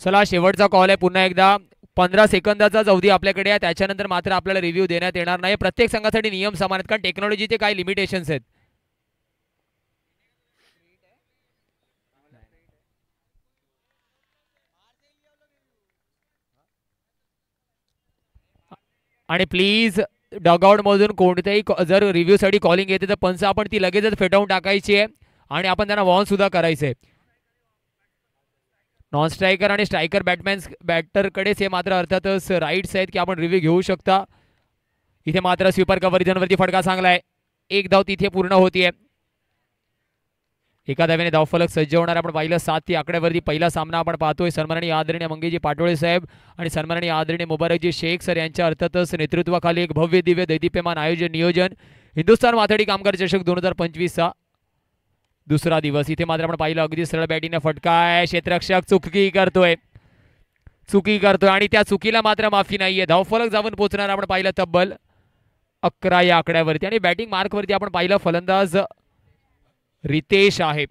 चला शेवटचा कॉल आहे पुन्हा एकदा 15 सेकंदाचाच अवधी आपल्याकडे आहे. त्याच्यानंतर मात्र आपल्याला रिव्ह्यू देण्यात येणार नाही. प्रत्येक संघासाठी नियम समान आहेत कारण टेक्नॉलॉजीचे काही लिमिटेशन्स आहेत. आणि प्लीज डगआउट मधून कोणत्याही जर रिव्ह्यू साठी कॉलिंग येते तर पंच आपण ती लगेचच फेटाळून टाकायची आहे आणि आपण त्यांना वॉर्न सुद्धा करायचंय. नॉन स्ट्रायकर आणि स्ट्रायकर बॅटरकडेच हे मात्र अर्थातच राईट्स आहेत की आपण रिव्ह्यू घेऊ शकता. इथे मात्र स्वीपर कव्हरेजवरती फटका चांगला आहे. एक धाव तिथे पूर्ण होतीये. एका धावेने धावफलक सज्ज होणार आपण पाहिलं 7 ती आकड्यावरती पहिला सामना आपण पाहतोय. सन्माननीय आदरणीय मंगेजी पाटोळे साहेब आणि सन्माननीय आदरणीय मुबारकजी शेख सर यांच्या अर्थातच नेतृत्वाखाली एक भव्य दिव्य दैदिप्यमान आयोजन नियोजन हिंदुस्थान माथाडी कामगार चषक 2025चा दुसरा दिवस. इथे मात्र आपण पाहिलं अगदी सरळ बॅटिंगने फटका आहे. क्षेत्ररक्षक चुकी करतोय आणि त्या चुकीला मात्र माफी नाहीये. धावफलक जाऊन पोहोचणार आपण पाहिलं तब्बल 11 या आकड्यावरती आणि बॅटिंग मार्कवरती आपण पाहिलं फलंदाज रितेश आहे.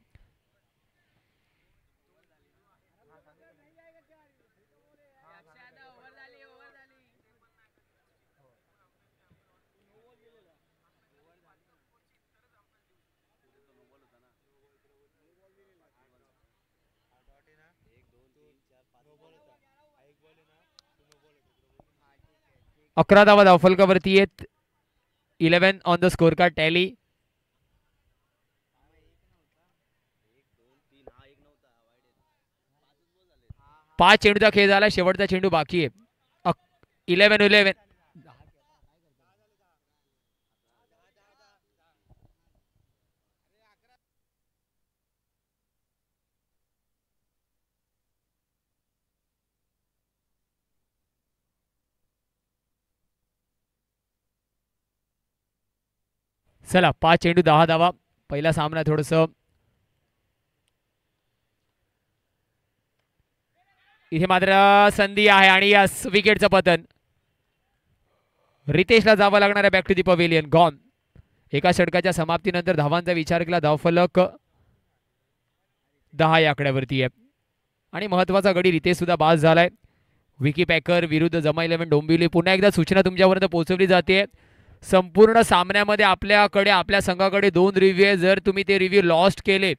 अकरा धावा धावफलकावरती आहेत. 11 on the score card tally. 5 चेंडूचा खेळ झाला. शेवटचा चेंडू बाकी आहे. 11 चला 5 चेंडू 10 धावा. पहिला सामना थोडस इथे मात्र संधी आहे आणि यस विकेटचं पतन. रितेशला जावं लागणार आहे back to the pavilion. Gone. एका षटकाच्या समाप्तीनंतर धावांचा विचार केला धावफलक 10 या आकड्यावरती आहे आणि महत्वाचा गडी रितेश सुद्धा बाद झालाय. विकी पॅकर विरुद्ध जमा 11 डोंबिवली. पुन्हा एकदा सूचना तुमच्यापर्यंत पोहोचवली जाते. संपूर्ण सामन्यामध्ये आपल्याकडे आपल्या संघाकडे 2 रिव्ह्यू आहे. जर तुम्ही ते रिव्ह्यू लॉस्ट केले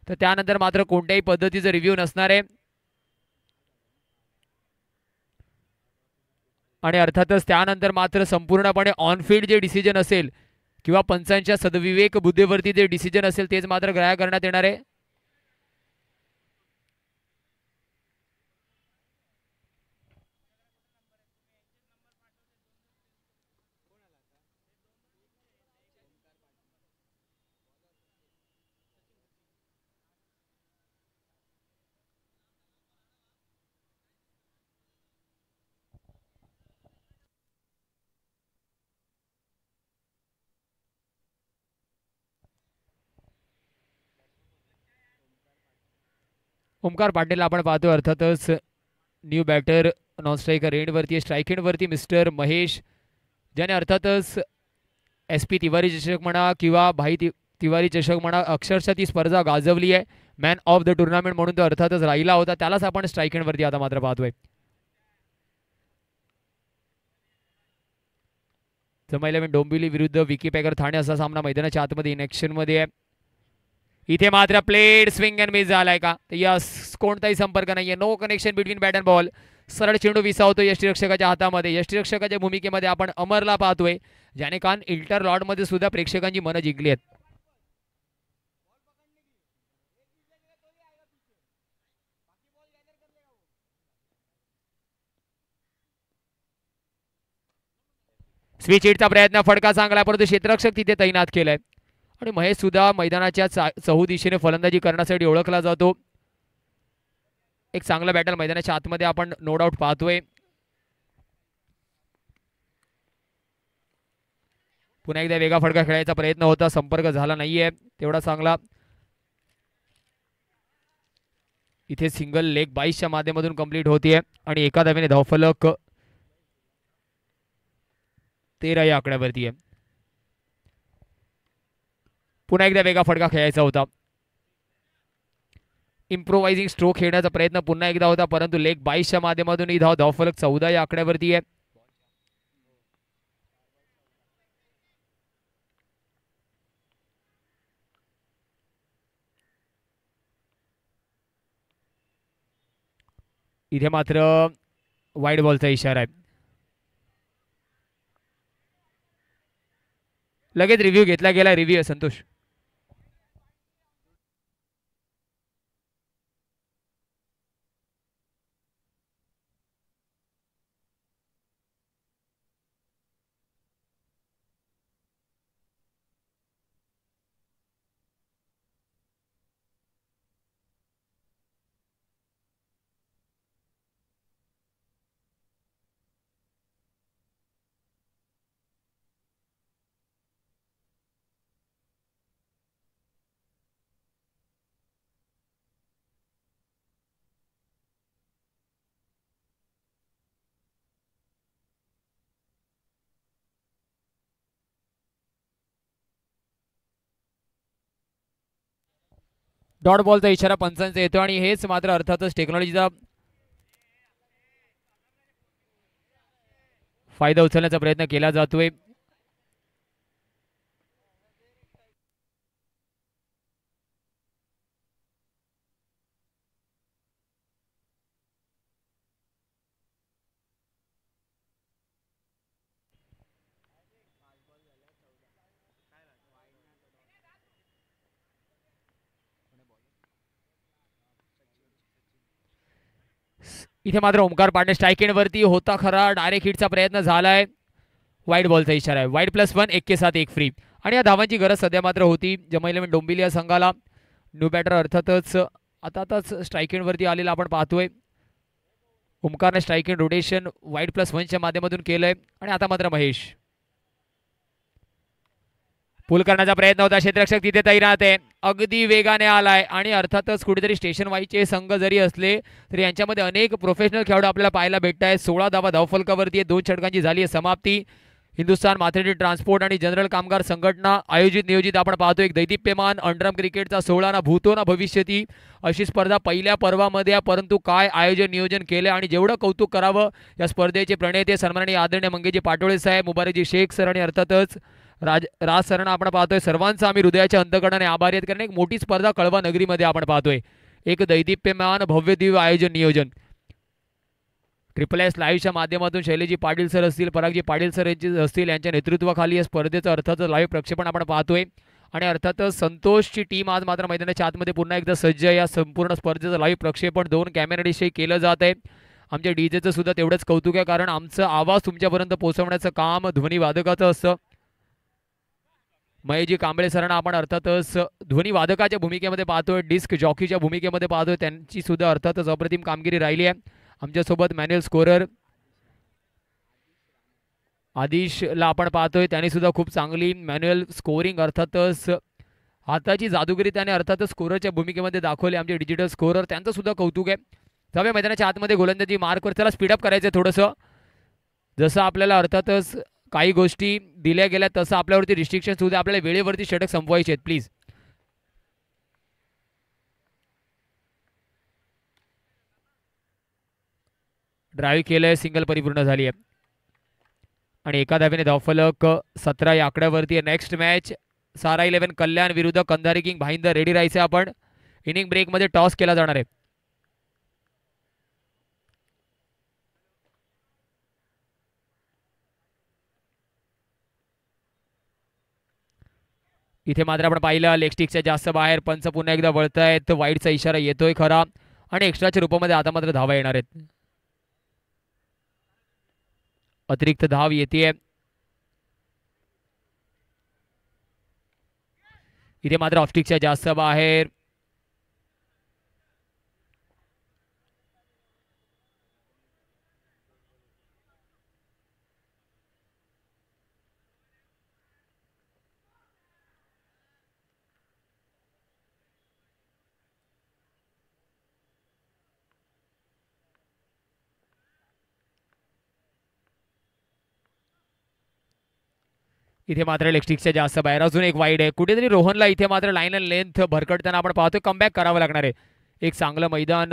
तर त्यानंतर मात्र कोणत्याही पद्धतीचं रिव्ह्यू नसणार आहे आणि अर्थातच त्यानंतर मात्र संपूर्णपणे ऑनफील्ड जे डिसिजन असेल किंवा पंचांच्या सद्विवेक बुद्धीवरती जे डिसिजन असेल तेच मात्र ग्राह्य करण्यात येणार आहे. ओमकार पाटील आपण पाहतो अर्थातच न्यू बॅटर नॉन स्ट्रायकर एंडवरती. स्ट्राईक एंडवरती मिस्टर महेश ज्याने अर्थातच SP तिवारी चषक म्हणा किंवा भाई तिवारी चषक म्हणा अक्षरशः ती स्पर्धा गाजवली आहे. मॅन ऑफ द टुर्नामेंट म्हणून तो अर्थातच राहिला होता. त्यालाच आपण स्ट्राईक एंडवरती आता मात्र पाहतोय. जमा 11 डोंबिवली विरुद्ध विकी पॅकर ठाणे असा सामना मैदानाच्या आतमध्ये इनॅक्शन मध्ये आहे. इथे मात्र प्लेड स्विंग अँड मिस झालाय का? यस कोणताही संपर्क नाहीये. No connection between bat and ball. सरळ चेंडू विसावतो यष्टीरक्षकाच्या हातामध्ये. यष्टीरक्षकाच्या भूमिकेमध्ये आपण अमरला पाहतोय ज्याने कान इंटर लॉर्ड मध्ये सुद्धा प्रेक्षकांची मनं जिंकली आहेत. स्विच हिटचा प्रयत्न फटका चांगला परंतु क्षेत्ररक्षक तिथे तैनात केलाय आणि महेश सुद्धा मैदानाच्या चहू दिशेने फलंदाजी करण्यासाठी ओळखला जातो. एक चांगला बॅटल मैदानाच्या आतमध्ये आपण नो डाऊट पाहतोय. पुन्हा एकदा वेगा फटका खेळायचा प्रयत्न होता. संपर्क झाला नाहीये तेवढा चांगला. इथे सिंगल लेग 22च्या माध्यमातून कंप्लीट होतीये आणि एका धावेने धावफलक 13 या आकड्यावरती आहे. पुन्हा एकदा वेगा फटका खेळायचा होता. इम्प्रोवायझिंग स्ट्रोक खेळण्याचा प्रयत्न पुन्हा एकदा होता, परंतु लेग 22च्या माध्यमातून ही धावफलक 14 या आकड्यावरती आहे. इथे मात्र वाईड बॉलचा इशारा आहे. लगेच रिव्ह्यू घेतला गेला. रिव्ह्यू संतोष. डॉट बॉलचा इशारा पंचांचा येतो आणि हेच मात्र अर्थातच टेक्नॉलॉजीचा फायदा उचलण्याचा प्रयत्न केला जातोय. इथे मात्र ओमकार पांडे स्ट्राईक एंड वरती होता खरा. डायरेक्ट हिटचा प्रयत्न झालाय. वाईट बॉलचा इशारा आहे. वाईट +1 1 के साथ 1 फ्री. आणि या धावांची गरज सध्या मात्र होती जम्मू इलेव्हन डोंबिवली या संघाला. न्यू बॅटर अर्थातच आताच स्ट्राईक एंड वरती आलेला आपण पाहतोय. ओमकारने स्ट्राईक एंड रोटेशन वाईट +1च्या माध्यमातून केलंय. आणि आता मात्र महेश पुल करण्याचा प्रयत्न होता. क्षेत्ररक्षक तिथे तैनात आहे. अगदी वेगाने आलाय आणि अर्थातच कुठेतरी स्टेशन वाईजचे संघ जरी असले तरी यांच्यामध्ये अनेक प्रोफेशनल खेळाडू आपल्याला पाहायला भेटत आहेत. 16 धावा धावफलकावरती आहे. 2 षटकांची झाली आहे समाप्ती. हिंदुस्थान माथेडी ट्रान्सपोर्ट आणि जनरल कामगार संघटना आयोजित नियोजित आपण पाहतो एक दैदिप्यमान अंडरम क्रिकेटचा 16 ना भूतो ना भविष्यती अशी स्पर्धा पहिल्या पर्वामध्ये आहे. परंतु काय आयोजन नियोजन केले आणि जेवढं कौतुक करावं या स्पर्धेचे प्रणेते सन्माननीय आदरणीय मंगेजी पाटोळे साहेब, मुबारकजी शेख सर आणि अर्थातच राज सरांना आपण पाहतोय. सर्वांचा आम्ही हृदयाच्या अंतकरणाने आभारी आहेत. कारण एक मोठी स्पर्धा कळवा नगरीमध्ये आपण पाहतोय. एक दैदिप्यमान भव्य दिव्य आयोजन नियोजन. SSS लाईव्हच्या माध्यमातून शैलेजी पाटील सर असतील, परागजी पाटील सर असतील यांच्या नेतृत्वाखाली या स्पर्धेचं अर्थातच लाईव्ह प्रक्षेपण आपण पाहतोय. आणि अर्थातच संतोषची टीम आज मात्र मैदानाच्या आतमध्ये पुन्हा एकदा सज्ज आहे. या संपूर्ण स्पर्धेचं लाईव्ह प्रक्षेपण 2 कॅमेरा डिशही केलं जात आहे. आमच्या डीजेचं सुद्धा तेवढंच कौतुक आहे कारण आमचा आवाज तुमच्यापर्यंत पोहोचवण्याचं काम ध्वनिवादकाचं असतं. महेशजी कांबळे सरांना आपण अर्थातच ध्वनिवादकाच्या भूमिकेमध्ये पाहतोय, डिस्क जॉकीच्या भूमिकेमध्ये पाहतोय. त्यांची सुद्धा अर्थातच अप्रतिम कामगिरी राहिली आहे. आमच्यासोबत मॅन्युअल स्कोरर आदिशला आपण पाहतोय. त्यांनी सुद्धा खूप चांगली मॅन्युअल स्कोरिंग अर्थातच हाताची जादूगिरी त्याने अर्थातच स्कोररच्या भूमिकेमध्ये दाखवली. आमचे डिजिटल स्कोरर त्यांचं सुद्धा कौतुक आहे. जाऊया मैदानाच्या आतमध्ये गोलंदाजी मार्कवर. चला स्पीडअप करायचं आहे थोडंसं. जसं आपल्याला अर्थातच काही गोष्टी दिल्या गेल्या तसं आपल्यावरती रिस्ट्रिक्शन सुद्धा आपल्याला वेळेवरती षटक संपवायचे आहेत प्लीज. ड्राईव्ह केलंय, सिंगल परिपूर्ण झाली आहे आणि एका धावेने धावफलक 17 या आकड्यावरती आहे. नेक्स्ट मॅच सारा 11 कल्याण विरुद्ध कंधारी किंग भाईंदर. रेडी राहायचं आपण. इनिंग ब्रेकमध्ये टॉस केला जाणार आहे. इथे मात्र आपण पाहिलं लेग स्टिकच्या जास्त बाहेर. पंच पुन्हा एकदा वळतायत. वाईडचा इशारा येतोय खरा आणि एक्स्ट्राच्या रूपामध्ये आता मात्र धावा येणार आहेत. अतिरिक्त धाव येते. इथे मात्र ऑफस्टिकच्या जास्त बाहेर. इथे मात्र लेगस्टिकच्या जास्त बाहेर. अजून एक वाईड आहे. कुठेतरी रोहनला इथे मात्र लाईन अँड लेंथ भरकटताना आपण पाहतोय. कमबॅक करावं लागणार आहे. एक चांगलं मैदान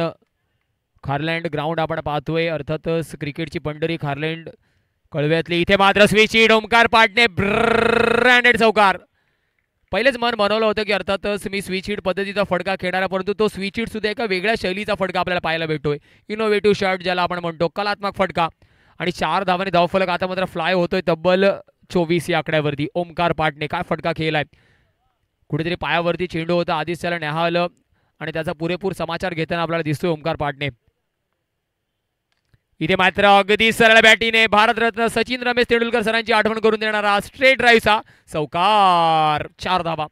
खारलँड ग्राउंड आपण पाहतोय. अर्थातच क्रिकेटची पंढरी खारलँड कळव्यातली. इथे मात्र स्विच ओमकार पाटणे ब्रँडेड चौकार. पहिलेच मन बनवलं होतं की अर्थातच मी स्विच हिट पद्धतीचा फटका खेळणारा, परंतु तो स्विच हिट सुद्धा एका वेगळ्या शैलीचा फटका आपल्याला पाहायला भेटतोय. इनोव्हेटिव्ह शॉट ज्याला आपण म्हणतो, कलात्मक फटका. आणि 4 धावांनी धावफलक आता मात्र फ्लाय होतोय तब्बल 24 या आकड्यावरती. ओमकार पाटणे काय फटका खेळलाय. कुठेतरी पायावरती चेंडू होता, आधीच त्याला न्याहाळलं आणि त्याचा पुरेपूर समाचार घेताना आपल्याला दिसतोय ओमकार पाटणे. इथे मात्र अगदी सरळ बॅटीने भारतरत्न सचिन रमेश तेंडुलकर सरांची आठवण करून देणारा स्ट्रेट ड्राईव्हचा चौकार. 4 धावा.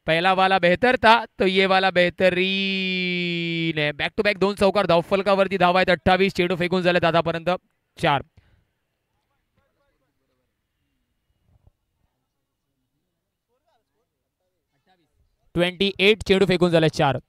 पहिला वाला बेहतर था तो ये वाला बेहतरीन है. बॅक टू बॅक 2 चौकार धावफलकावरती धावा आहेत. 28 चेंडू फेकून झालेत आतापर्यंत. 4 28 चेंडू फेकून झाले 4.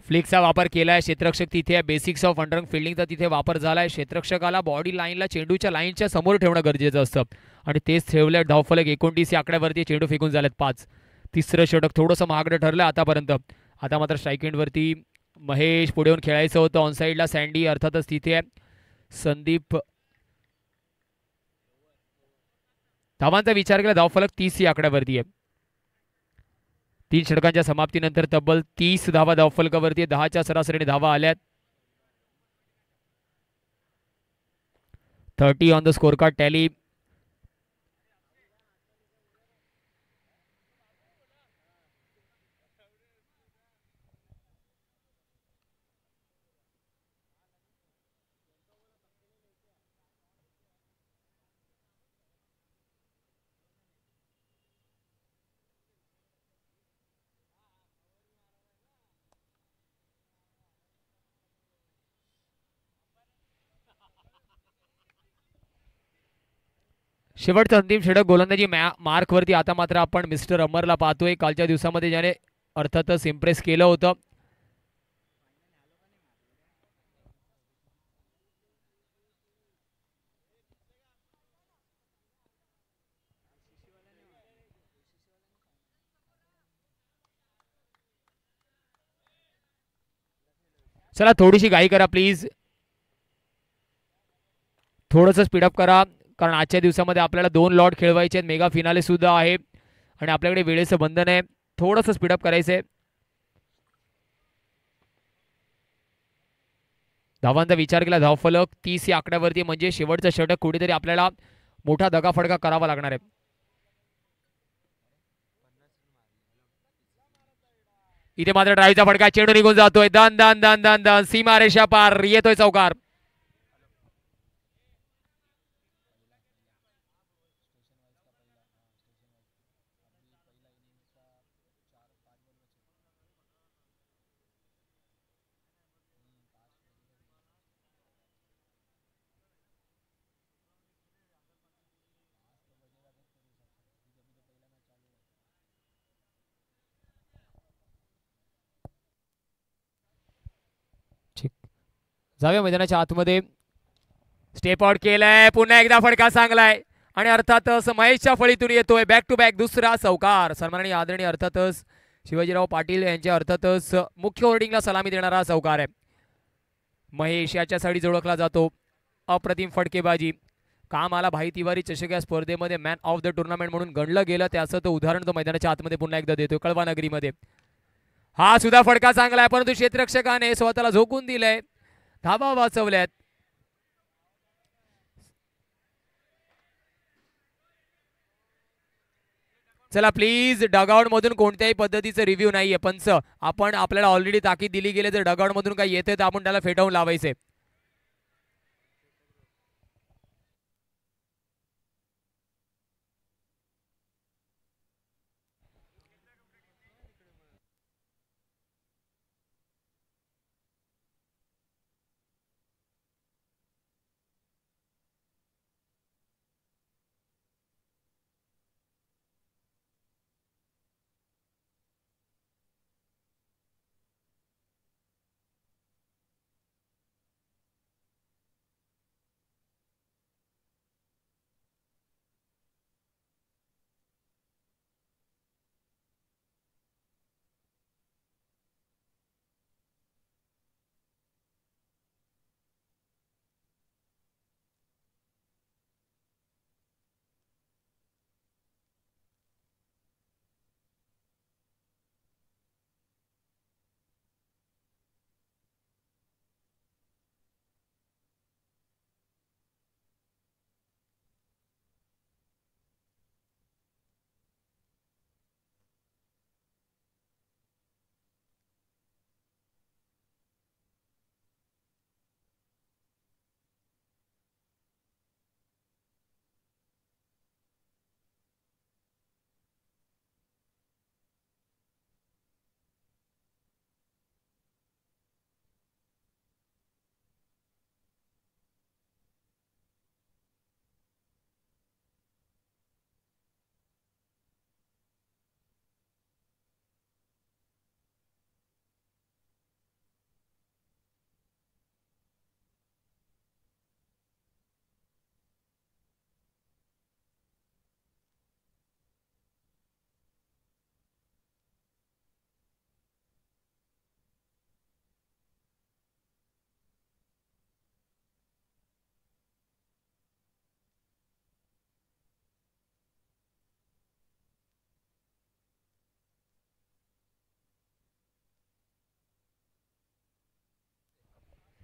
फ्लिकचा वापर केलाय. क्षेत्ररक्षक तिथे आहे. बेसिक्स ऑफ अंडरंग फिल्डिंगचा तिथे वापर झालाय. क्षेत्ररक्षकाला बॉडी लाईनला चेंडूच्या लाईनच्या समोर ठेवणं गरजेचं असतं आणि तेच ठेवलंय. धावफलक 29 या आकड्यावरती. चेंडू फेकून झालेत 5. तिसरं षटक थोडंसं महागडं ठरलं आतापर्यंत. आता मात्र स्ट्राईक एंडवरती महेश पुढे येऊन खेळायचं होतं. ऑनसाईडला सँडी अर्थातच तिथे आहे. संदीप धावांचा विचार केला. धावफलक 30 या आकड्यावरती आहे. 3 षटकांच्या समाप्तीनंतर तब्बल 30 धावा धावफलकावरती. 10च्या सरासरीने धावा आल्यात. 30 on the score card tally. शेवटचं अंतिम षटक गोलंदाजी मार्कवरती. आता मात्र आपण मिस्टर अमरला पाहतोय. कालच्या दिवसामध्ये ज्याने अर्थातच इम्प्रेस केलं होतं. चला थोडीशी घाई करा प्लीज. थोडंसं स्पीडअप करा कारण आजच्या दिवसामध्ये आपल्याला 2 लॉट खेळवायचे आहेत. मेगा फिनाले सुद्धा आहे आणि आपल्याकडे वेळेचं बंधन आहे. थोडंसं स्पीडअप करायचं आहे. धावांचा विचार केला. धावफलक 30 या आकड्यावरती म्हणजे शेवटचं षटक कुठेतरी आपल्याला मोठा दगाफडका करावा लागणार आहे. इथे मात्र ड्राईव्हचा फटका. चेंडू निघून जातोय. दन दन दन दन दन सीमा रेषा पार. येतोय चौकार. जाऊया मैदानाच्या आतमध्ये. स्टेप आउट केलाय. पुन्हा एकदा फटका चांगलाय आणि अर्थातच महेशच्या फळीतून येतोय बॅक टू बॅक दुसरा चौकार. सन्माननीय आदरणीय अर्थातच शिवाजीराव पाटील यांच्या अर्थातच मुख्य होर्डिंगला सलामी देणारा चौकार आहे. महेश याच्यासाठी ओळखला जातो. अप्रतिम फटकेबाजी. कामाला भाई तिवारी चषक या स्पर्धेमध्ये मॅन ऑफ द टुर्नामेंट म्हणून गणलं गेलं. त्याचं तो उदाहरण तो मैदानाच्या आतमध्ये पुन्हा एकदा देतोय कळवा नगरीमध्ये. हा सुद्धा फटका चांगला आहे परंतु क्षेत्ररक्षकाने स्वतःला झोकून दिलंय. धावा वाचवल्यात. चला प्लीज डगआउट मधून कोणत्याही पद्धतीचं रिव्ह्यू नाहीये पंच. आपण आपल्याला ऑलरेडी ताकीद दिली गेली. जर डगआउट मधून काही येते तर आपण त्याला फेटाळून लावायचे.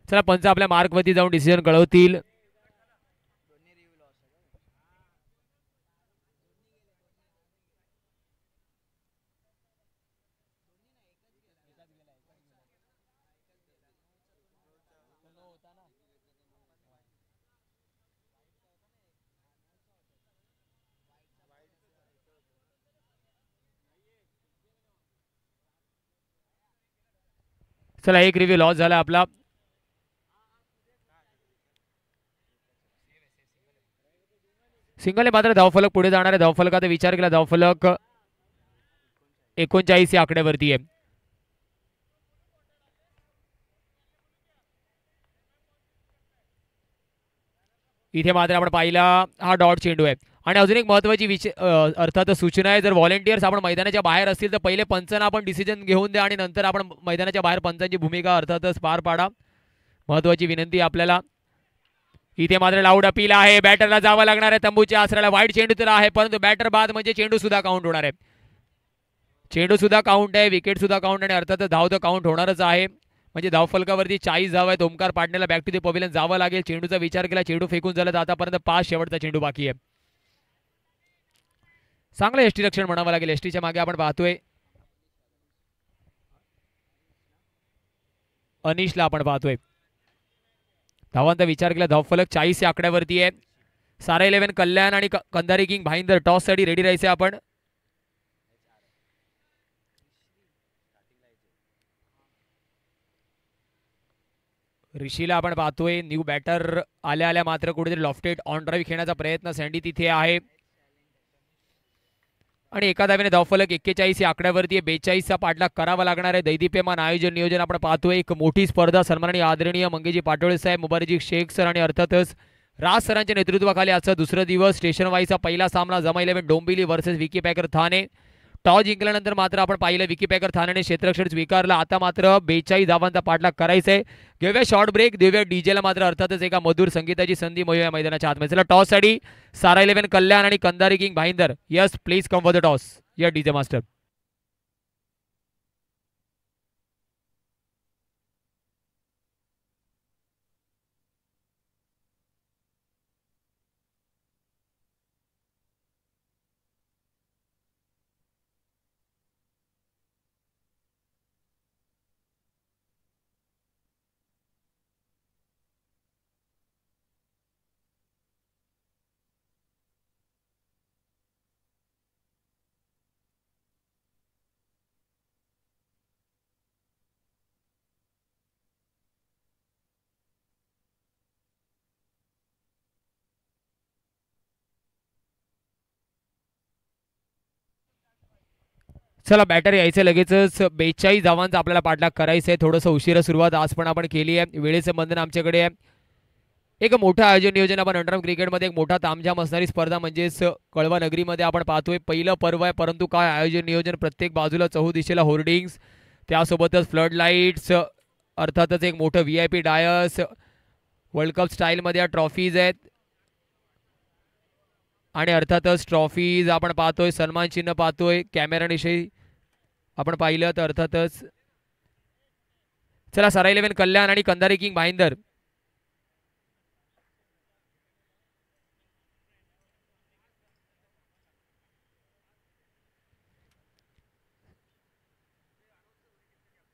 चला पंच आपल्या मार्कवरती जाऊन डिसिजन कळवतील. चला एक रिव्ह्यू लॉस झाला आपला. सिंगलने मात्र धावफलक पुढे जाणार आहे. धावफलकाचा विचार केला, धावफलक 39 या आकड्यावरती आहे. इथे मात्र आपण पाहिला हा डॉट चेंडू आहे. आणि अजून एक महत्त्वाची अर्थात सूचना आहे, जर व्हॉलेंटियर्स आपण मैदानाच्या बाहेर असतील तर पहिले पंचांना आपण डिसिजन घेऊन द्या आणि नंतर आपण मैदानाच्या बाहेर पंचांची भूमिका अर्थातच पार पाडा. महत्त्वाची विनंती आपल्याला. इथे मात्र लाऊड अपील आहे, बॅटरला जावं लागणार आहे तंबूच्या आसऱ्याला. वाईट चेंडू तर आहे परंतु बॅटर बाद म्हणजे चेंडू सुद्धा काउंट होणार आहे. चेंडू सुद्धा काउंट आहे, विकेट सुद्धा काउंट आणि अर्थातच धाव तर काउंट होणारच आहे. म्हणजे धावफलकावरती 40 धाव आहेत. ओमकार पाटणेला बॅक टू द पवेलियन जावं लागेल. चेंडूचा विचार केला, चेंडू फेकून झाला तर आतापर्यंत 5 शेवटचा चेंडू बाकी आहे. चांगलं एसटी रक्षण म्हणावं लागेल. एसटीच्या मागे आपण पाहतोय अनिशला आपण पाहतोय. धावांचा विचार केला, धावफलक 40 या आकड्यावरती आहे. सारा 11 कल्याण आणि कंधारी किंग भाईंदर टॉस साठी रेडी राहायचे आपण. ऋषीला आपण पाहतोय. न्यू बॅटर आल्या आल्या मात्र कुठेतरी लॉफ्टेड ऑन ड्राईव्ह खेळण्याचा प्रयत्न सँडी तिथे आहे आणि एका धावेने धावफलक 41 या आकड्यावरती 42 चा पाठलाग करावा लागणार आहे. दैदिप्यमान आयोजन नियोजन आपण पाहतोय. एक मोठी स्पर्धा सन्माननीय आदरणीय मंगेजी पाटोळे साहेब, मुबारजी शेख सर आणि अर्थातच राज सरांच्या नेतृत्वाखाली आजचा दुसरा दिवस स्टेशन वाईजचा पहिला सामना जमा 11 Dombivli versus Vicky Packer Thane. Toss जिंकल्यानंतर मात्र आपण पाहिलं विकी पॅकर ठाण्याने क्षेत्ररक्षण स्वीकारलं. आता मात्र 42 धावांचा पाठलाग करायचा आहे. घेऊया शॉर्ट ब्रेक, देऊया डीजेला मात्र अर्थातच एका मधुर संगीताची संधी मिळूया मैदानाच्या आतमध्ये. चला टॉस साठी सारा 11 कल्याण आणि Kandhari king Bhayandar. Yes please come for the toss. या डीजे मास्टर. चला बॅटर यायचं लगेचच. 42 धावांचा आपल्याला पाठलाग करायचं आहे. थोडंसं उशिरा सुरुवात आज पण आपण केली आहे. वेळेचं बंधन आमच्याकडे आहे. एक मोठं आयोजन नियोजन आपण अंडरआर्म क्रिकेटमध्ये एक मोठा तामझाम असणारी स्पर्धा म्हणजेच कळवा नगरीमध्ये आपण पाहतोय. पहिलं पर्व आहे परंतु काय आयोजन नियोजन. प्रत्येक बाजूला चहूदिशेला होर्डिंग्स, त्यासोबतच फ्लड लाईट्स, अर्थातच एक मोठं VIP डायस, वर्ल्ड कप स्टाईलमध्ये ट्रॉफीज आहेत आणि अर्थातच ट्रॉफीज आपण पाहतोय. सन्मान चिन्ह पाहतोय. कॅमेरानिशी आपण पाहिलं तर अर्थातच. चला सारा 11 कल्याण आणि कंधारी किंग भाईंदर.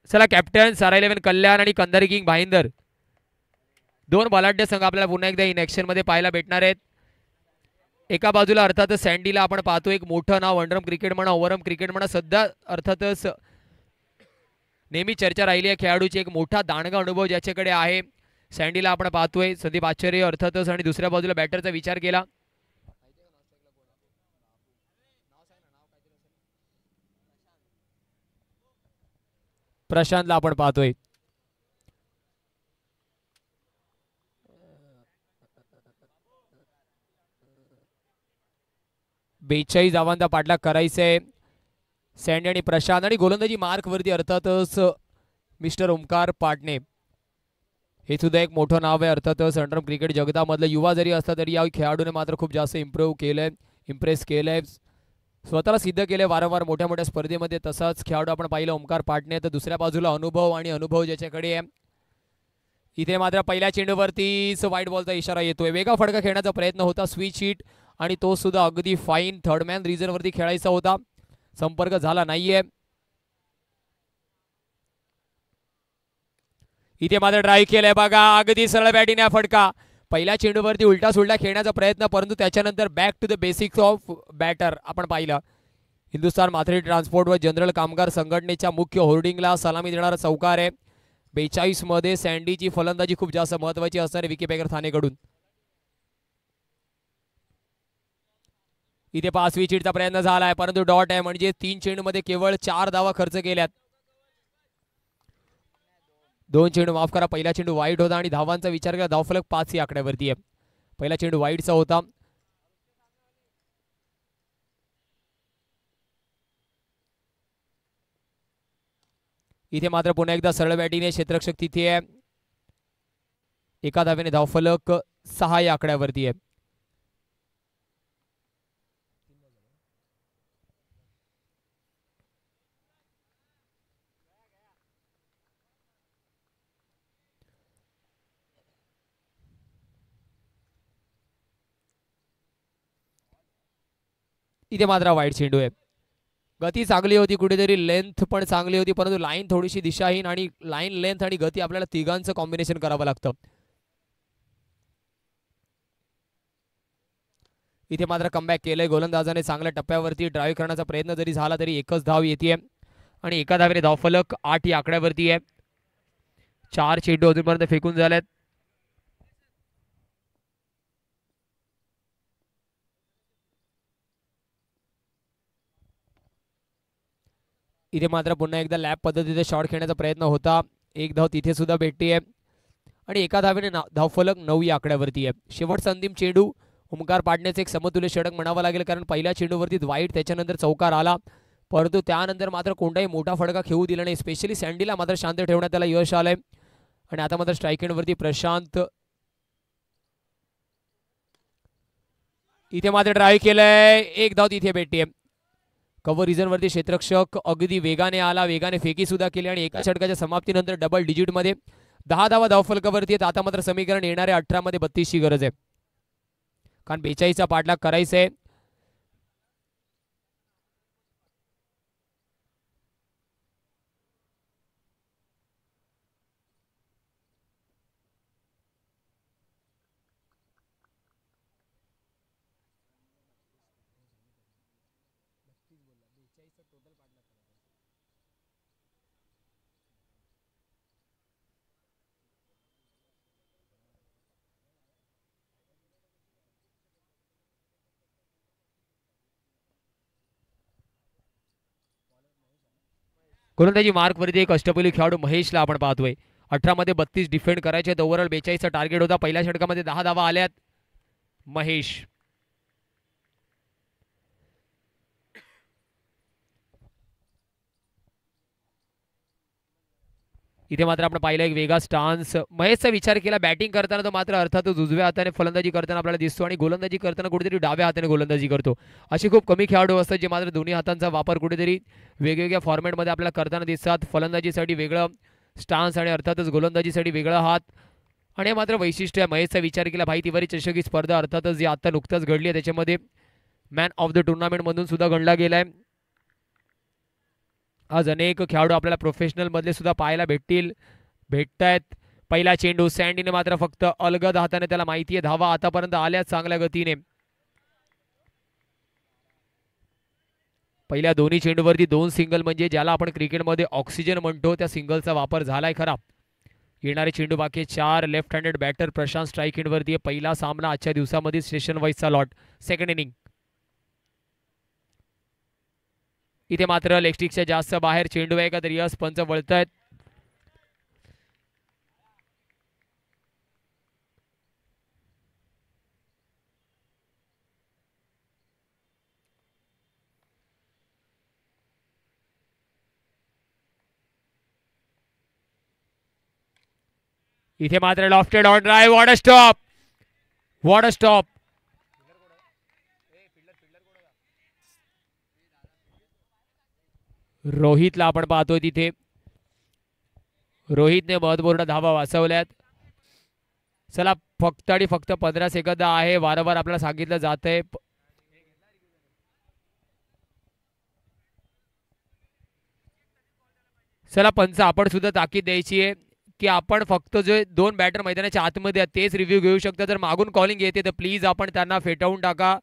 चला कॅप्टन सारा 11 कल्याण आणि कंधारी किंग भाईंदर. दोन बलाढ्य संघ आपल्याला पुन्हा एकदा इन ऍक्शन मध्ये पाहायला भेटणार आहेत. एका बाजूला अर्थातच सँडीला आपण पाहतो. एक मोठं नाव अंडरआर्म क्रिकेट म्हणा, ओव्हरआर्म क्रिकेट म्हणा, सध्या अर्थातच नेहमी चर्चा राहिली आहे खेळाडूची. एक मोठा दांडगा अनुभव ज्याच्याकडे आहे सँडीला आपण पाहतोय. संदीप आचार्य अर्थातच आणि दुसऱ्या बाजूला बॅटरचा विचार केला प्रशांतला आपण पाहतोय. बेचाळीस धावांचा पाठलाग करायचंय सँडी आणि प्रशांत. आणि गोलंदाजी मार्क वरती अर्थातच मिस्टर ओमकार पाटणे. हे सुद्धा एक मोठं नाव आहे अर्थातच अंडरआर्म क्रिकेट जगतामधलं. युवा जरी असला तरी या खेळाडूने मात्र खूप जास्त इम्प्रेस केलंय, स्वतःला सिद्ध केलंय वारंवार मोठ्या मोठ्या स्पर्धेमध्ये. तसाच खेळाडू आपण पाहिलं ओमकार पाटणे. तर दुसऱ्या बाजूला अनुभव ज्याच्याकडे आहे. इथे मात्र पहिल्या चेंडूवरतीच व्हाईट बॉलचा इशारा येतोय. वेगा फडका खेळण्याचा प्रयत्न होता, स्विच हिट, आणि तो सुद्धा अगदी फाईन. थर्ड मॅन रिझन वरती खेळायचा होता, संपर्क झाला नाहीये. इथे मात्र ड्राईव्ह केलाय बघा, अगदी सरळ बॅटिंग आहे फटका. पहिल्या चेंडूवरती उलटा सुलटा खेळण्याचा प्रयत्न, परंतु त्याच्यानंतर back to the basics of batter आपण पाहिलं. हिंदुस्थान माथेरी ट्रान्सपोर्ट व जनरल कामगार संघटनेच्या मुख्य होर्डिंगला सलामी देणारा चौकार आहे. 42 मध्ये सँडीची फलंदाजी खूप जास्त महत्वाची असणार आहे विकी पेकर ठाणेकडून. इथे 5 विकेटचा प्रयत्न झालाय, परंतु डॉट आहे, म्हणजे 3 चेंडूमध्ये केवळ 4 धावा खर्च केल्यात. 2 चेंडू माफ करा, पहिला चेंडू वाईट होता आणि धावांचा विचार केला धावफलक 5 या आकड्यावरती आहे. पहिला चेंडू वाईटचा होता. इथे मात्र पुन्हा एकदा सरळ बॅटिंग, क्षेत्ररक्षक तिथे आहे. एका धावेने धावफलक 6 या आकड्यावरती आहे. इथे मात्र वाईट चेंडू आहे. गती चांगली होती, कुठेतरी लेंथ पण चांगली होती, परंतु लाईन थोडीशी दिशाहीन, आणि लाईन, लेंथ आणि गती आपल्याला तिघांचं कॉम्बिनेशन करावं लागतं. इथे मात्र कमबॅक केलंय गोलंदाजाने चांगल्या टप्प्यावरती. ड्राईव्ह करण्याचा प्रयत्न जरी झाला तरी एकच धाव येते आणि एका धावेने धावफलक 8 या आकड्यावरती आहे. 4 चेंडू अजूनपर्यंत फेकून झालेत. इथे मात्र पुन्हा एकदा लॅप पद्धतीने शॉट खेळण्याचा प्रयत्न होता. एक धाव तिथे सुद्धा भेटते आणि एका धावेने धावफलक 9 या आकड्यावरती आहे. शेवटचा अंतिम चेंडू ओमकार पाडण्याचे एक समतुल्य षटक म्हणावं लागेल, कारण पहिल्या चेंडूवरती वाईट, त्याच्यानंतर चौकार आला, परंतु त्यानंतर मात्र कोणताही मोठा फटका खेळू दिला नाही. स्पेशली सँडीला मात्र शांत ठेवण्यात त्याला यश आलंय. आणि आता मात्र स्ट्राईक एंडवरती प्रशांत. इथे मात्र ड्राईव्ह केलंय, एक धाव तिथे भेटते. कव्हर रिझनवरती क्षेत्ररक्षक अगदी वेगाने आला, वेगाने फेकी सुद्धा केली आणि एका षटकाच्या समाप्तीनंतर डबल डिजिटमध्ये 10 धावा धावफलकावरती आहेत. आता मात्र समीकरण येणाऱ्या 18 मध्ये 32 ची गरज आहे, कारण 42 चा पाठलाग करायचा आहे. गोलंदाजी मार्कवरती एक अष्टपैलू खेळाडू महेशला आपण पाहतोय. 18 मध्ये 32 डिफेंड करायचे, ओव्हरऑल 42 चा टार्गेट होता. पहिल्या षटकामध्ये 10 धावा आल्यात. महेश इथे मात्र आपण पाहिलं एक वेगळा स्टान्स. महेशचा विचार केला बॅटिंग करताना, तो मात्र अर्थातच उजव्या हाताने फलंदाजी करताना आपल्याला दिसतो आणि गोलंदाजी करताना कुठेतरी डाव्या हाताने गोलंदाजी करतो. असे खूप कमी खेळाडू असतात जे मात्र दोन्ही हातांचा वापर कुठेतरी वेगवेगळ्या फॉर्मॅटमध्ये आपल्याला करताना दिसतात. फलंदाजीसाठी वेगळं स्टान्स आणि अर्थातच गोलंदाजीसाठी वेगळा हात, आणि हे मात्र वैशिष्ट्य आहे. महेशचा विचार केला. भाई तिवारी चषक ही स्पर्धा अर्थातच जी आता नुकताच घडली आहे त्याच्यामध्ये मॅन ऑफ द टुर्नामेंटमधून सुद्धा गणला गेलाय. आज अनेक खेळाडू आपल्याला प्रोफेशनल मधले सुद्धा पाहायला भेटतायत. पहिला चेंडू सँडीने मात्र फक्त अलगद हाताने, त्याला माहिती आहे धावा आतापर्यंत आल्या चांगल्या गतीने. पहिल्या दोन्ही चेंडूवरती 2 सिंगल, म्हणजे ज्याला आपण क्रिकेटमध्ये ऑक्सिजन म्हणतो त्या सिंगलचा वापर झालाय खरा. येणारे चेंडू बाकी 4. Left handed batter Prashant strike एंडवरती. पहिला सामना आजच्या दिवसामध्ये स्टेशन वाईजचा लॉट, सेकंड इनिंग. इथे मात्र लेगस्टिकच्या जास्त बाहेर चेंडू आहे का, तर यस पंच वळतायत. इथे मात्र lofted on drive, what a stop, what a stop. रोहितला आपण पाहतोय तिथे. रोहितने महत्वपूर्ण धावा वाचवल्यात. चला फक्त आणि फक्त 15 सेकंद आहे. वारंवार आपल्याला सांगितलं जात आहे. चला पंच आपण सुद्धा ताकीद द्यायची आहे की आपण फक्त जे 2 बॅटर मैदानाच्या आतमध्ये आहेत तेच रिव्ह्यू घेऊ शकता. जर मागून कॉलिंग येते तर प्लीज आपण त्यांना फेटाळून टाका.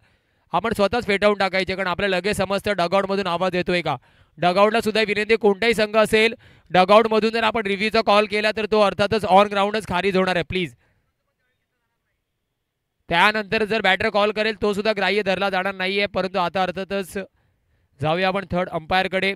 आपण स्वतःच फेटाळून टाकायचे, कारण आपल्याला लगेच समजतं डगआउटमधून आवाज येतोय का. डगआउटला सुद्धा विनंती, कोणताही संघ असेल डगआउटमधून जर आपण रिव्ह्यूचा कॉल केला तर तो अर्थातच ऑन ग्राउंडच खारिज होणार आहे प्लीज. त्यानंतर जर बॅटर कॉल करेल तो सुद्धा ग्राह्य धरला जाणार नाहीये. परंतु आता अर्थातच जाऊया आपण थर्ड अंपायरकडे.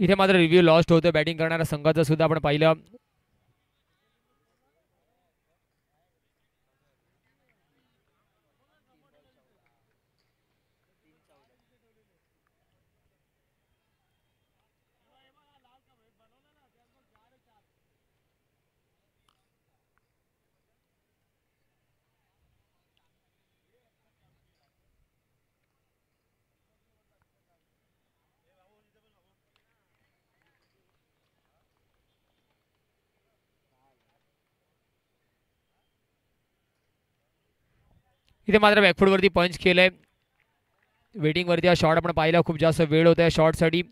इथे मात्र रिव्ह्यू लॉस्ट होतो बॅटिंग करणाऱ्या संघाचं सुद्धा आपण पाहिलं. इथे मात्र बॅकफूटवरती पंच केलंय. वेटिंगवरती हा शॉट आपण पाहिला, खूप जास्त वेळ होता या शॉटसाठी.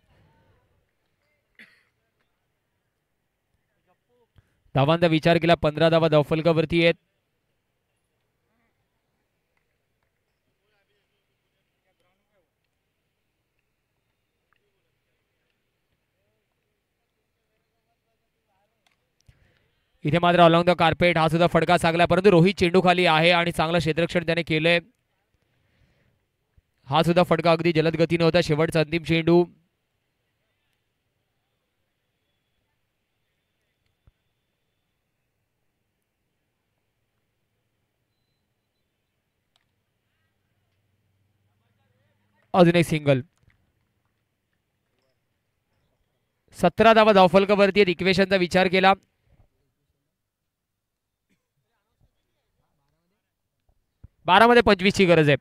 धावांचा विचार केला, 15 धावा धावफलकावरती आहेत. इथे मात्र अलॉंग द कार्पेट हा सुद्धा फटका सागला, परंतु रोहित चेंडू खाली आहे आणि चांगलं क्षेत्ररक्षण त्याने केलंय. हा सुद्धा फटका अगदी जलद गतीने होता. शेवटचा अंतिम चेंडू. अजून एक सिंगल. 17 धावा धावफलकावरती आहेत. इक्वेशनचा विचार केला, 12 मध्ये 25 ची गरज आहे.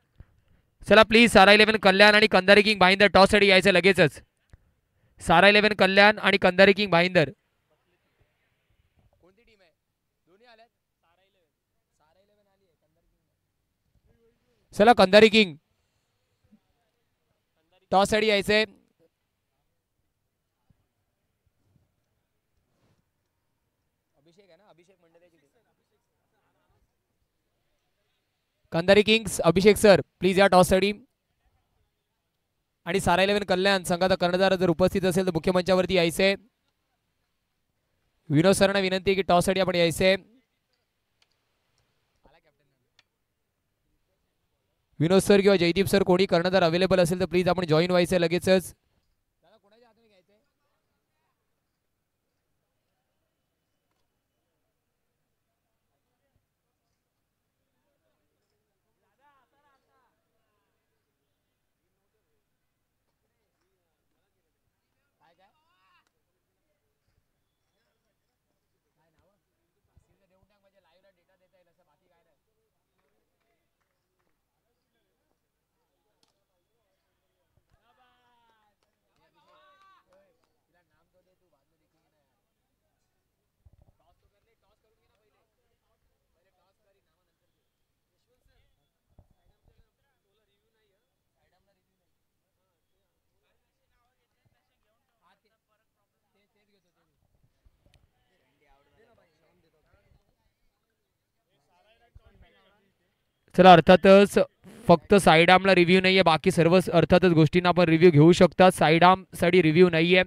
चला प्लीज सारा 11 कल्याण आणि कंदारी किंग भाईंदर टॉससाठी यायचं लगेचच. सारा 11 कल्याण आणि कंदारी किंग भाईंदर. कोणती टीम आहे? दोन्ही आल्यात. चला कंदारी किंग टॉससाठी यायचंय. Kandhari Kings Abhishek sir please या टॉससाठी. आणि सारा 11 कल्याण संघाचा कर्णधार जर उपस्थित असेल तर मुख्य मंचावरती यायचंय. विनोद सरांना विनंती की टॉससाठी आपण यायचंय. विनोद सर किंवा जयदीप सर कोणी कर्णधार अवेलेबल असेल तर प्लीज आपण जॉईन व्हायचंय लगेचच. चला अर्थातच फक्त साईड आर्मला रिव्ह्यू नाहीये, बाकी सर्व अर्थातच गोष्टींना आपण रिव्ह्यू घेऊ शकता. साईड आर्मसाठी रिव्ह्यू नाहीये,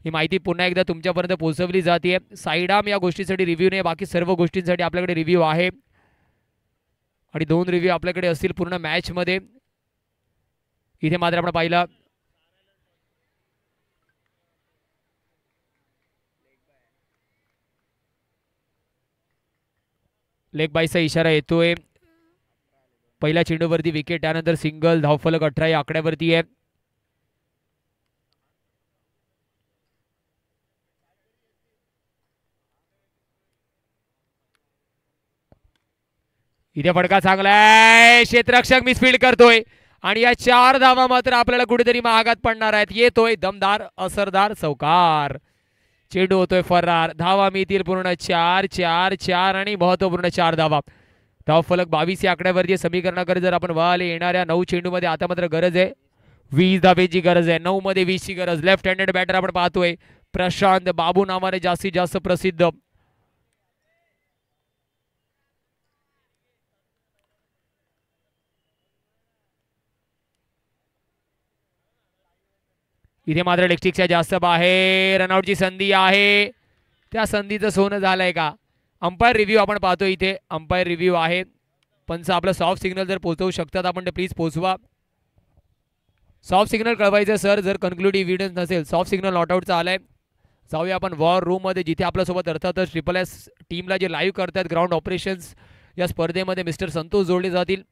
ही माहिती पुन्हा एकदा तुमच्यापर्यंत पोहोचवली जाते. साईड आर्म या गोष्टीसाठी रिव्ह्यू नाही, बाकी सर्व गोष्टींसाठी आपल्याकडे रिव्ह्यू आहे आणि 2 रिव्ह्यू आपल्याकडे असतील पूर्ण मॅचमध्ये. इथे मात्र आपण पाहिलं लेग बायचा इशारा येतोय. पहिल्या चेंडूवरती विकेट, त्यानंतर सिंगल, धावफलक 18 या आकड्यावरती आहे. इथे फटका चांगला आहे, क्षेत्ररक्षक मिसफील्ड करतोय आणि या 4 धावा मात्र आपल्याला कुठेतरी महागात पडणार आहेत. येतोय दमदार असरदार चौकार, चेंडू होतोय फरार. धावा मिळतील पूर्ण 4 4 4 आणि महत्वपूर्ण 4 धावा. धावफलक 22 या आकड्यावरती समीकरणाकडे जर आपण वळाले, येणाऱ्या 9 चेंडूमध्ये आता मात्र गरज आहे 20 धावेची गरज आहे. 9 मध्ये 20 ची गरज. लेफ्ट हँडेड बॅटर आपण पाहतोय प्रशांत बाबू नावाने जास्तीत जास्त प्रसिद्ध. इथे मात्र इलेक्ट्रिकच्या जास्त बाहेर, रनआउटची संधी आहे. त्या संधीचं सोनं झालंय का? अंपायर रिव्ह्यू आपण पाहतो. इथे अंपायर रिव्ह्यू आहे. पंच आपलं सॉफ्ट सिग्नल जर पोहोचवू शकतात आपण ते प्लीज पोहोचवा. सॉफ्ट सिग्नल कळवायचं सर, जर कन्क्लुडिव्ह एव्हिडन्स नसेल. सॉफ्ट सिग्नल नॉट आउटचा आलाय. जाऊया आपण वॉर रूममध्ये, जिथे आपल्यासोबत अर्थातच SSS टीमला जे लाईव्ह करतात ग्राउंड ऑपरेशन्स या स्पर्धेमध्ये मिस्टर संतोष जोडले जातील.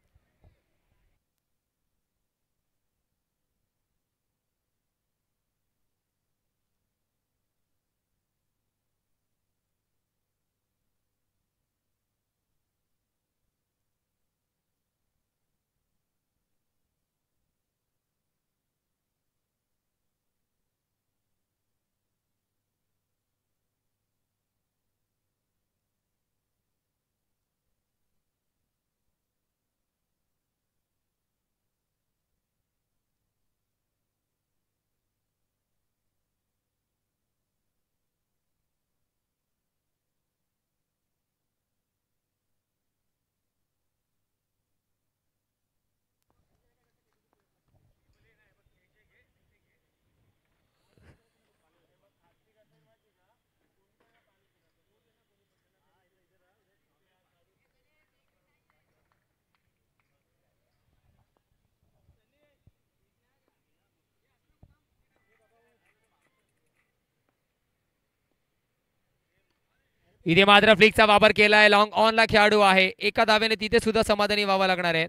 इथे मात्र फ्लिकचा वापर केलाय. लॉंग ऑनला खेळाडू आहे. एका धावेने तिथे सुद्धा समाधानी व्हावं लागणार आहे.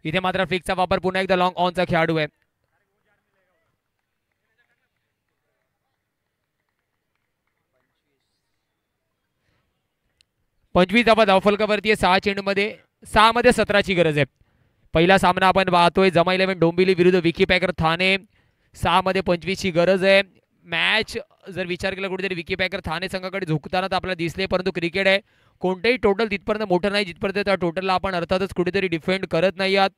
इथे मात्र फ्लिकचा वापर पुन्हा एकदा लॉंग ऑनचा खेळाडू आहे. पंचवीस धावा धावफलकावरती आहे. 6 चेंडूमध्ये 6 मध्ये 17ची गरज आहे. पहिला सामना आपण पाहतोय जमा 11 डोंबिवली विरुद्ध विकी पॅकर ठाणे. 6 मध्ये 25ची गरज आहे. मॅच जर विचार केला कुठेतरी विकी पॅकर ठाणे संघाकडे झुकताना तर आपल्याला दिसले, परंतु क्रिकेट आहे, कोणतेही टोटल तिथपर्यंत मोठं नाही जिथपर्यंत त्या टोटलला आपण अर्थातच कुठेतरी डिफेंड करत नाही आहात.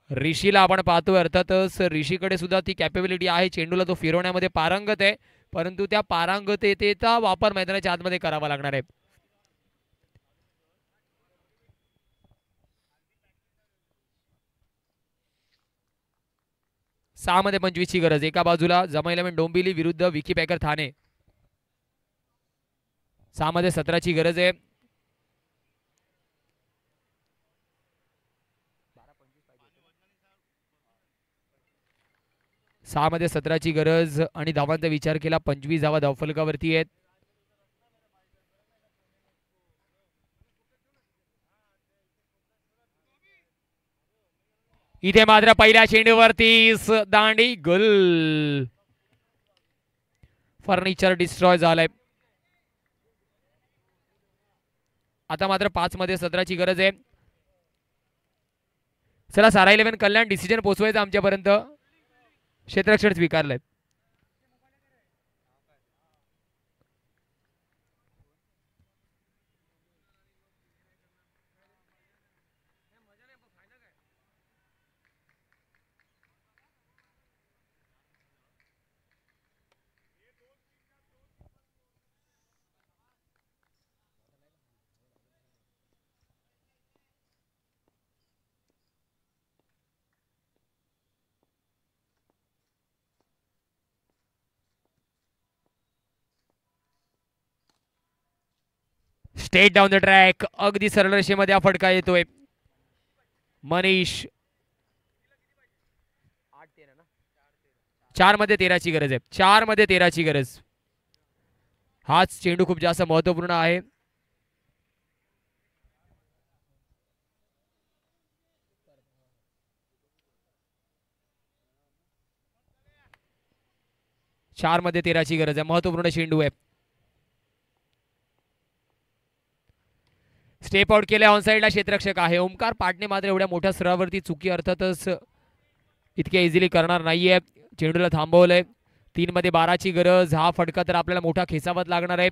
ऋषीला आपण पाहतोय, अर्थातच ऋषीकडे सुद्धा ती कॅपेबिलिटी आहे. चेंडूला तो फिरवण्यामध्ये पारंगत आहे, परंतु त्या पारंगततेचा वापर मैदानाच्या आतमध्ये करावा लागणार आहे. सहा मध्ये 25ची गरज. एका बाजूला जमा 11 डोंबिवली विरुद्ध विकी पॅकर ठाणे. 6 मध्ये 17ची गरज आहे. सहा मध्ये 17ची गरज आणि धावांचा विचार केला 25 धावा धावफलकावरती आहेत. इथे मात्र पहिल्या चेंडूवरती दांडी गुल. फर्निचर डिस्ट्रॉय झालंय. आता मात्र 5 मध्ये 17ची गरज आहे. चला सारा 11 कल्याण डिसिजन पोहोचवायचं आमच्यापर्यंत. क्षेत्ररक्षण स्वीकारलंय. स्ट्रेट डाऊन द ट्रॅक, अगदी सरळ रेषेमध्ये हा फटका येतोय. मनीष 4 मध्ये 13ची गरज आहे. 4 मध्ये 13ची गरज. हाच चेंडू खूप जास्त महत्वपूर्ण आहे. चार मध्ये 13ची गरज आहे. महत्वपूर्ण चेंडू आहे. स्टेप आउट केले ऑन साइडला क्षेत्ररक्षक आहे. ओमकार पाटणे मात्र एवढ्या मोठ्या स्तरावरती चुकी अर्थातच इतक्या इझिली करणार नाहीये. चेंडूला थांबवलंय. 3 मध्ये 12ची गरज. हा फटका तर आपल्याला मोठा खेचावत लागणार आहे.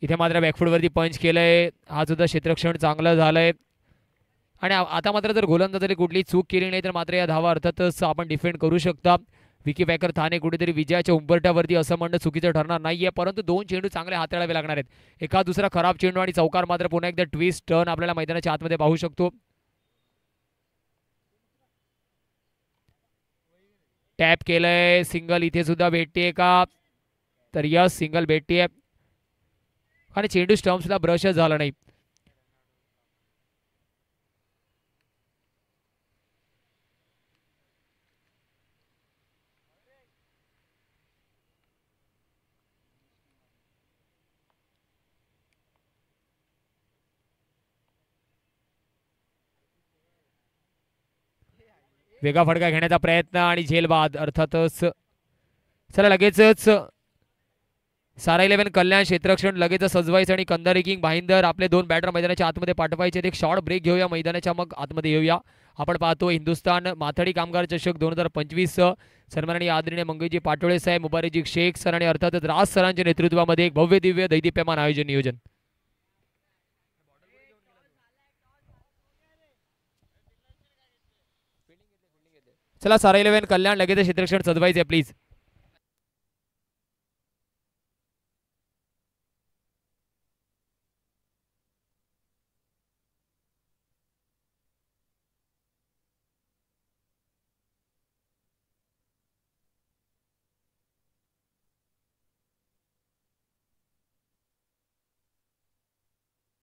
इथे मात्र बॅकफूटवरती पंच केलंय. हा सुद्धा क्षेत्ररक्षण चांगलं झालंय. आणि आता मात्र जर गोलंदाजाने कुठली चूक केली नाही तर मात्र या धावा अर्थातच आपण डिफेंड करू शकता. विकी पॅकर थाने कुठेतरी विजयाच्या उंबरट्यावरती असं म्हणणं चुकीचं ठरणार नाहीये. परंतु 2 चेंडू चांगले हाताळावे लागणार आहेत. एका दुसरा खराब चेंडू आणि चौकार मात्र पुन्हा एकदा ट्विस्ट टर्न आपल्याला मैदानाच्या आतमध्ये पाहू शकतो. टॅप केलंय. सिंगल इथे सुद्धा भेटते का? तर यस, सिंगल भेटते. आणि चेंडू स्टम्प्सला ब्रशच झाला नाही. वेगा फटका घेण्याचा प्रयत्न आणि झेल बाद अर्थातच. चला लगेचच सारा 11 कल्याण क्षेत्ररक्षण लगेच सजवायचं आणि कंदारी किंग भाईंदर आपले 2 बॅटर मैदानाच्या आतमध्ये पाठवायचे. एक शॉर्ट ब्रेक घेऊया मैदानाच्या, मग आतमध्ये येऊया. आपण पाहतो हिंदुस्थान माथाडी कामगार चषक 2025 सन्माननीय आदरणीय मंगेशजी पाटोळे साहेब, मुबारकजी शेख सर आणि अर्थातच राज सरांच्या नेतृत्वामध्ये एक भव्य दिव्य दैदिप्यमान आयोजन नियोजन. चला सारा 11 कल्याण लगेच क्षेत्ररक्षण सजवायचे प्लीज.